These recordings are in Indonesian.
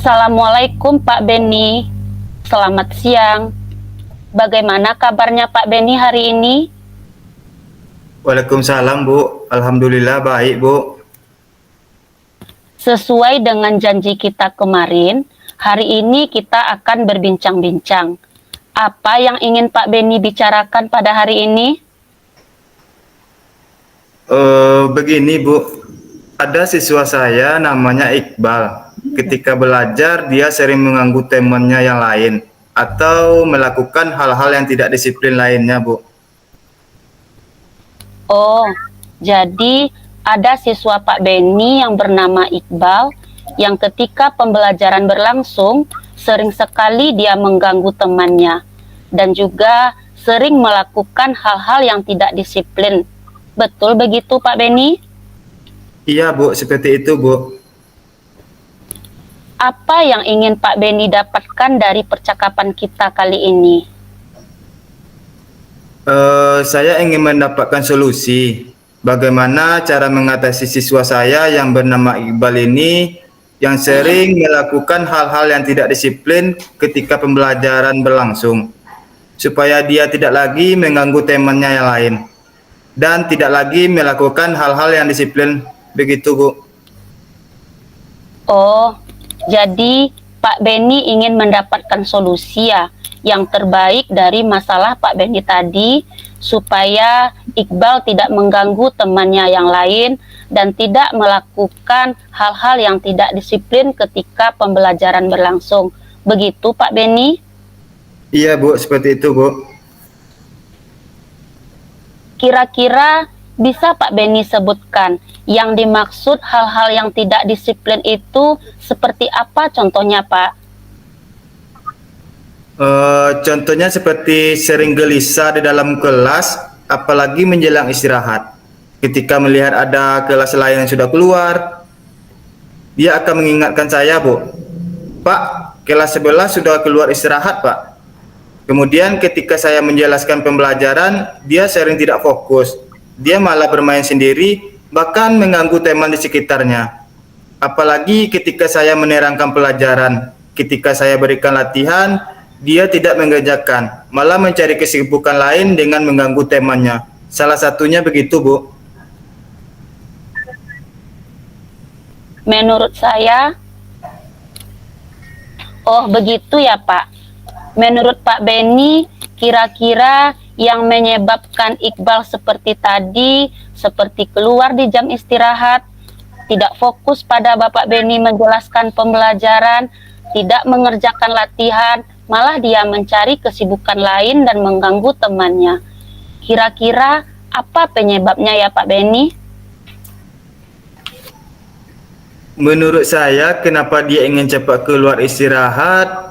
Assalamualaikum Pak Beni. Selamat siang. Bagaimana kabarnya Pak Beni hari ini? Waalaikumsalam Bu, Alhamdulillah baik Bu. Sesuai dengan janji kita kemarin, hari ini kita akan berbincang-bincang. Apa yang ingin Pak Beni bicarakan pada hari ini? Begini Bu, ada siswa saya namanya Iqbal. Ketika belajar dia sering mengganggu temannya yang lain atau melakukan hal-hal yang tidak disiplin lainnya Bu. Oh, jadi ada siswa Pak Beni yang bernama Iqbal yang ketika pembelajaran berlangsung sering sekali dia mengganggu temannya dan juga sering melakukan hal-hal yang tidak disiplin. Betul begitu Pak Beni? Iya Bu, seperti itu Bu. Apa yang ingin Pak Beni dapatkan dari percakapan kita kali ini? Saya ingin mendapatkan solusi. Bagaimana cara mengatasi siswa saya yang bernama Iqbal ini yang sering melakukan hal-hal yang tidak disiplin ketika pembelajaran berlangsung, supaya dia tidak lagi mengganggu temannya yang lain dan tidak lagi melakukan hal-hal yang disiplin. Begitu Bu. Oh, jadi Pak Beni ingin mendapatkan solusi ya, yang terbaik dari masalah Pak Beni tadi, supaya Iqbal tidak mengganggu temannya yang lain dan tidak melakukan hal-hal yang tidak disiplin ketika pembelajaran berlangsung. Begitu Pak Beni? Iya Bu, seperti itu Bu. Kira-kira bisa Pak Beni sebutkan yang dimaksud hal-hal yang tidak disiplin itu seperti apa contohnya Pak? Contohnya seperti sering gelisah di dalam kelas, apalagi menjelang istirahat. Ketika melihat ada kelas lain yang sudah keluar, dia akan mengingatkan saya, Bu. Pak, kelas sebelah sudah keluar istirahat, Pak. Kemudian ketika saya menjelaskan pembelajaran, dia sering tidak fokus. Dia malah bermain sendiri, bahkan mengganggu teman di sekitarnya. Apalagi ketika saya menerangkan pelajaran, ketika saya berikan latihan, dia tidak mengerjakan, malah mencari kesibukan lain dengan mengganggu temannya. Salah satunya begitu, Bu. Menurut saya, oh begitu ya Pak. Menurut Pak Beni, kira-kira yang menyebabkan Iqbal seperti tadi, seperti keluar di jam istirahat, tidak fokus pada Bapak Beni menjelaskan pembelajaran, tidak mengerjakan latihan, malah dia mencari kesibukan lain dan mengganggu temannya. Kira-kira apa penyebabnya ya Pak Beni? Menurut saya, kenapa dia ingin cepat keluar istirahat?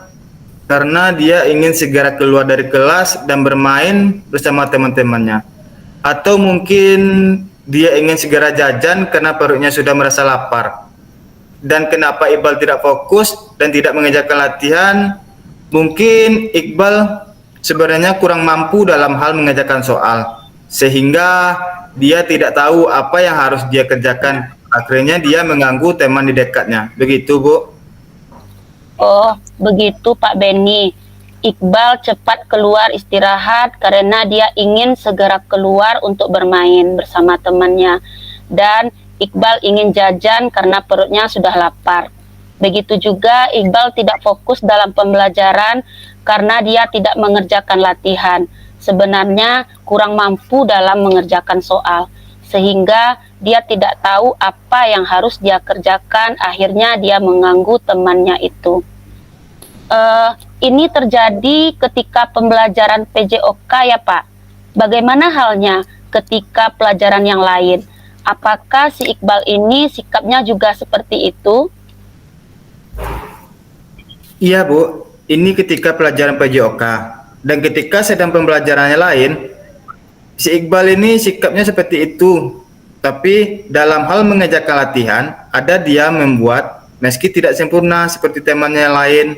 Karena dia ingin segera keluar dari kelas dan bermain bersama teman-temannya. Atau mungkin dia ingin segera jajan karena perutnya sudah merasa lapar. Dan kenapa Iqbal tidak fokus dan tidak mengerjakan latihan? Mungkin Iqbal sebenarnya kurang mampu dalam hal mengerjakan soal, sehingga dia tidak tahu apa yang harus dia kerjakan. Akhirnya dia mengganggu teman di dekatnya. Begitu, Bu. Oh, begitu Pak Beni. Iqbal cepat keluar istirahat karena dia ingin segera keluar untuk bermain bersama temannya. Dan Iqbal ingin jajan karena perutnya sudah lapar. Begitu juga Iqbal tidak fokus dalam pembelajaran karena dia tidak mengerjakan latihan. Sebenarnya kurang mampu dalam mengerjakan soal, sehingga dia tidak tahu apa yang harus dia kerjakan, akhirnya dia mengganggu temannya itu. Ini terjadi ketika pembelajaran PJOK ya Pak. Bagaimana halnya ketika pelajaran yang lain? Apakah si Iqbal ini sikapnya juga seperti itu? Iya, Bu. Ini ketika pelajaran PJOK. Dan ketika sedang pembelajarannya lain, si Iqbal ini sikapnya seperti itu. Tapi dalam hal mengerjakan latihan, ada dia membuat meski tidak sempurna seperti temannya yang lain.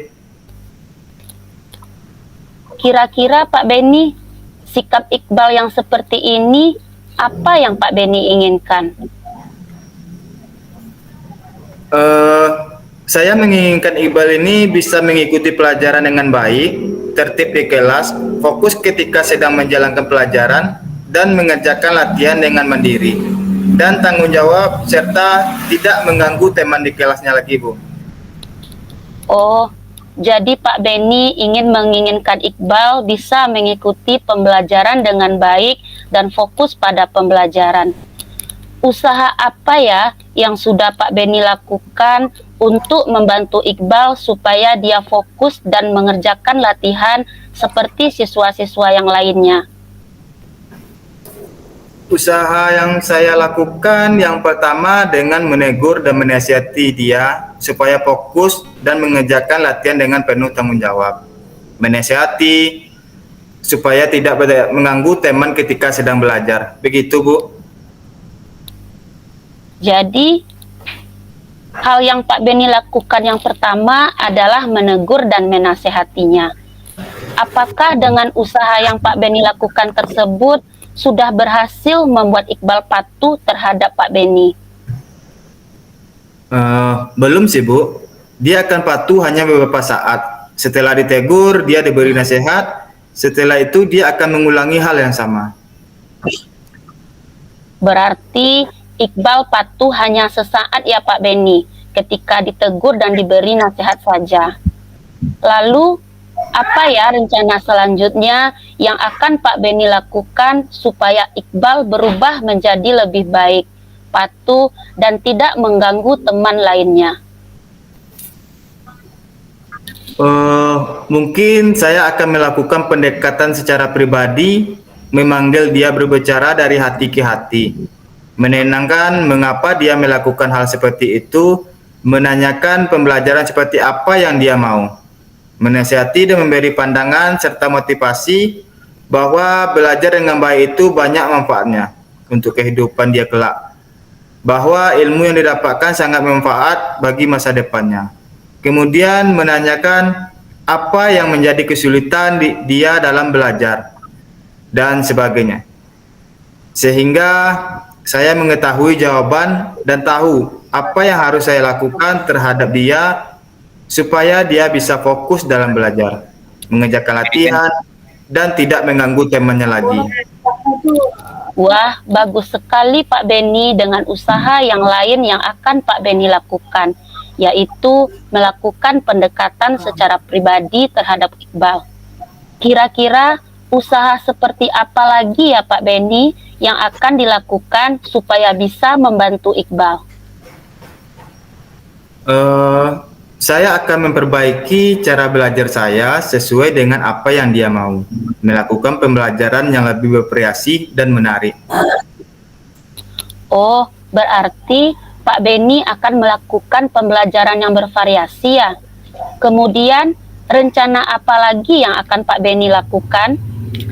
Kira-kira Pak Beni, sikap Iqbal yang seperti ini, apa yang Pak Beni inginkan? Saya menginginkan Iqbal ini bisa mengikuti pelajaran dengan baik, tertib di kelas, fokus ketika sedang menjalankan pelajaran, dan mengerjakan latihan dengan mandiri, dan tanggung jawab, serta tidak mengganggu teman di kelasnya lagi, Bu. Oh, jadi Pak Beni menginginkan Iqbal bisa mengikuti pembelajaran dengan baik dan fokus pada pembelajaran. Usaha apa ya yang sudah Pak Beni lakukan untuk membantu Iqbal supaya dia fokus dan mengerjakan latihan seperti siswa-siswa yang lainnya? Usaha yang saya lakukan yang pertama dengan menegur dan menasihati dia supaya fokus dan mengerjakan latihan dengan penuh tanggung jawab. Menasihati supaya tidak mengganggu teman ketika sedang belajar. Begitu, Bu. Jadi, hal yang Pak Beni lakukan yang pertama adalah menegur dan menasehatinya. Apakah dengan usaha yang Pak Beni lakukan tersebut sudah berhasil membuat Iqbal patuh terhadap Pak Beni? Belum sih, Bu. Dia akan patuh hanya beberapa saat. Setelah ditegur, dia diberi nasihat. Setelah itu, dia akan mengulangi hal yang sama. Berarti Iqbal patuh hanya sesaat ya Pak Beni, ketika ditegur dan diberi nasihat saja. Lalu, apa ya rencana selanjutnya yang akan Pak Beni lakukan supaya Iqbal berubah menjadi lebih baik, patuh, dan tidak mengganggu teman lainnya? Mungkin saya akan melakukan pendekatan secara pribadi, memanggil dia berbicara dari hati ke hati, menenangkan mengapa dia melakukan hal seperti itu, menanyakan pembelajaran seperti apa yang dia mau, menasihati dan memberi pandangan serta motivasi bahwa belajar dengan baik itu banyak manfaatnya untuk kehidupan dia kelak, bahwa ilmu yang didapatkan sangat bermanfaat bagi masa depannya. Kemudian menanyakan apa yang menjadi kesulitan dia dalam belajar dan sebagainya, sehingga saya mengetahui jawaban dan tahu apa yang harus saya lakukan terhadap dia supaya dia bisa fokus dalam belajar, mengerjakan latihan, dan tidak mengganggu temannya lagi. Wah, bagus sekali Pak Beni dengan usaha yang lain yang akan Pak Beni lakukan, yaitu melakukan pendekatan secara pribadi terhadap Iqbal. Kira-kira usaha seperti apa lagi ya Pak Beni yang akan dilakukan supaya bisa membantu Iqbal? Saya akan memperbaiki cara belajar saya sesuai dengan apa yang dia mau, melakukan pembelajaran yang lebih bervariasi dan menarik. Oh, berarti Pak Beni akan melakukan pembelajaran yang bervariasi ya? Kemudian, rencana apa lagi yang akan Pak Beni lakukan?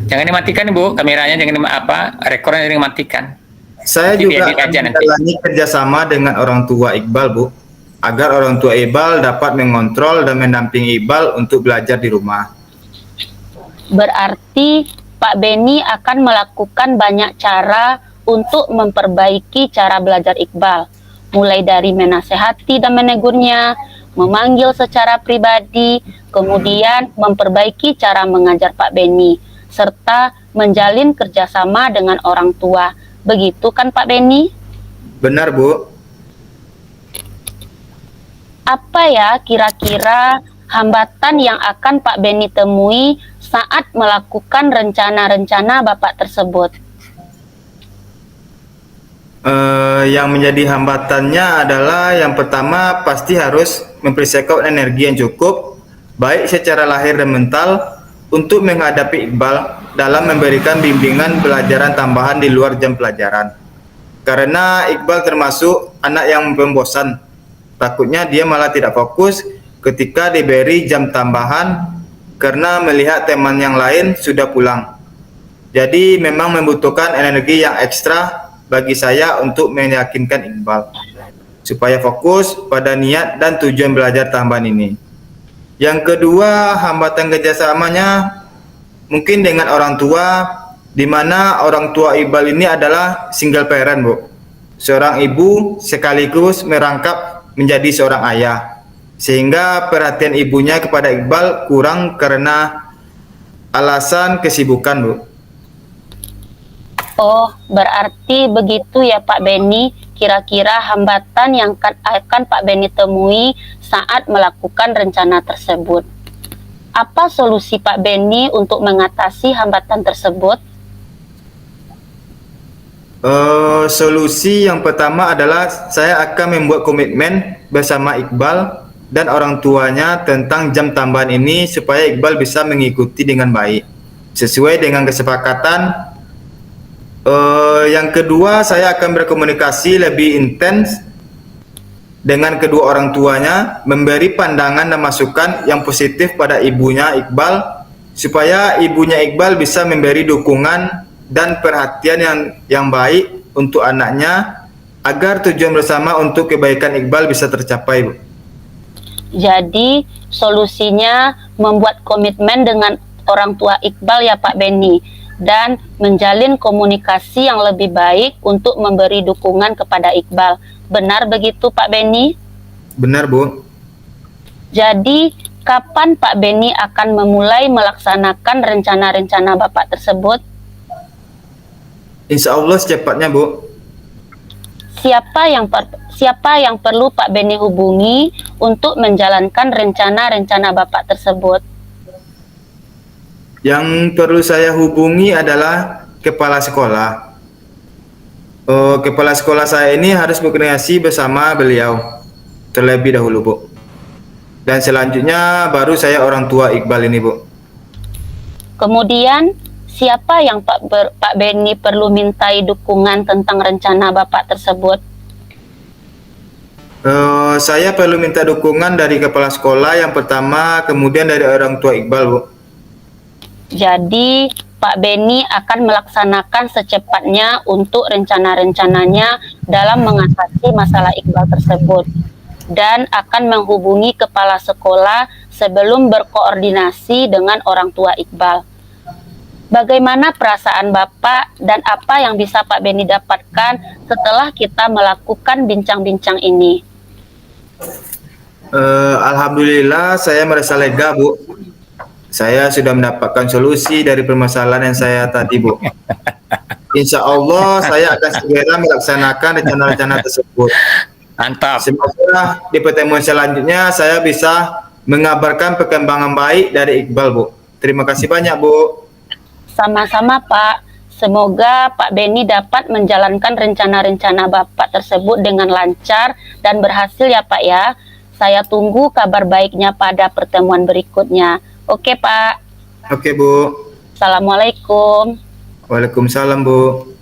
Jangan dimatikan Bu, kameranya rekornya jangan dimatikan. Saya Nanti juga diedit akan aja nanti. menjalani kerjasama dengan orang tua Iqbal, Bu, agar orang tua Iqbal dapat mengontrol dan mendampingi Iqbal untuk belajar di rumah. Berarti Pak Beni akan melakukan banyak cara untuk memperbaiki cara belajar Iqbal, mulai dari menasehati dan menegurnya, memanggil secara pribadi, kemudian memperbaiki cara mengajar Pak Beni, serta menjalin kerjasama dengan orang tua. Begitu kan Pak Beni? Benar, Bu. Apa ya kira-kira hambatan yang akan Pak Beni temui saat melakukan rencana-rencana Bapak tersebut? Yang menjadi hambatannya adalah yang pertama pasti harus mempersiapkan energi yang cukup, baik secara lahir dan mental, untuk menghadapi Iqbal dalam memberikan bimbingan pelajaran tambahan di luar jam pelajaran. Karena Iqbal termasuk anak yang pembosan, takutnya dia malah tidak fokus ketika diberi jam tambahan karena melihat teman yang lain sudah pulang. Jadi memang membutuhkan energi yang ekstra bagi saya untuk meyakinkan Iqbal supaya fokus pada niat dan tujuan belajar tambahan ini. Yang kedua, hambatan kerjasamanya mungkin dengan orang tua, di mana orang tua Iqbal ini adalah single parent, Bu. Seorang ibu sekaligus merangkap menjadi seorang ayah. sehingga perhatian ibunya kepada Iqbal kurang karena alasan kesibukan, Bu. Oh, berarti begitu ya Pak Beni. Kira-kira hambatan yang akan Pak Beni temui saat melakukan rencana tersebut. Apa solusi Pak Beni untuk mengatasi hambatan tersebut? Solusi yang pertama adalah saya akan membuat komitmen bersama Iqbal dan orang tuanya tentang jam tambahan ini supaya Iqbal bisa mengikuti dengan baik sesuai dengan kesepakatan. Yang kedua, saya akan berkomunikasi lebih intens dengan kedua orang tuanya, memberi pandangan dan masukan yang positif pada ibunya Iqbal supaya ibunya Iqbal bisa memberi dukungan dan perhatian yang baik untuk anaknya agar tujuan bersama untuk kebaikan Iqbal bisa tercapai, Bu. Jadi solusinya membuat komitmen dengan orang tua Iqbal ya Pak Beni, dan menjalin komunikasi yang lebih baik untuk memberi dukungan kepada Iqbal. Benar begitu Pak Beni? Benar, Bu. Jadi kapan Pak Beni akan memulai melaksanakan rencana-rencana Bapak tersebut? Insya Allah secepatnya, Bu. Siapa yang perlu Pak Beni hubungi untuk menjalankan rencana-rencana Bapak tersebut? Yang perlu saya hubungi adalah kepala sekolah. Kepala sekolah saya ini harus berkoordinasi bersama beliau terlebih dahulu, Bu. Dan selanjutnya baru saya orang tua Iqbal ini, Bu. Kemudian siapa yang Pak Beni perlu mintai dukungan tentang rencana Bapak tersebut? Saya perlu minta dukungan dari kepala sekolah yang pertama, kemudian dari orang tua Iqbal, Bu. Jadi Pak Beni akan melaksanakan secepatnya untuk rencana-rencananya dalam mengatasi masalah Iqbal tersebut, dan akan menghubungi kepala sekolah sebelum berkoordinasi dengan orang tua Iqbal. Bagaimana perasaan Bapak dan apa yang bisa Pak Beni dapatkan setelah kita melakukan bincang-bincang ini? Alhamdulillah saya merasa lega, Bu. Saya sudah mendapatkan solusi dari permasalahan yang saya tadi, Bu. Insya Allah saya akan segera melaksanakan rencana-rencana tersebut. Mantap. Semoga di pertemuan selanjutnya saya bisa mengabarkan perkembangan baik dari Iqbal, Bu. Terima kasih banyak, Bu. Sama-sama Pak. Semoga Pak Beni dapat menjalankan rencana-rencana Bapak tersebut dengan lancar dan berhasil ya Pak ya. Saya tunggu kabar baiknya pada pertemuan berikutnya. Oke Pak. Oke, Bu. Assalamualaikum. Waalaikumsalam, Bu.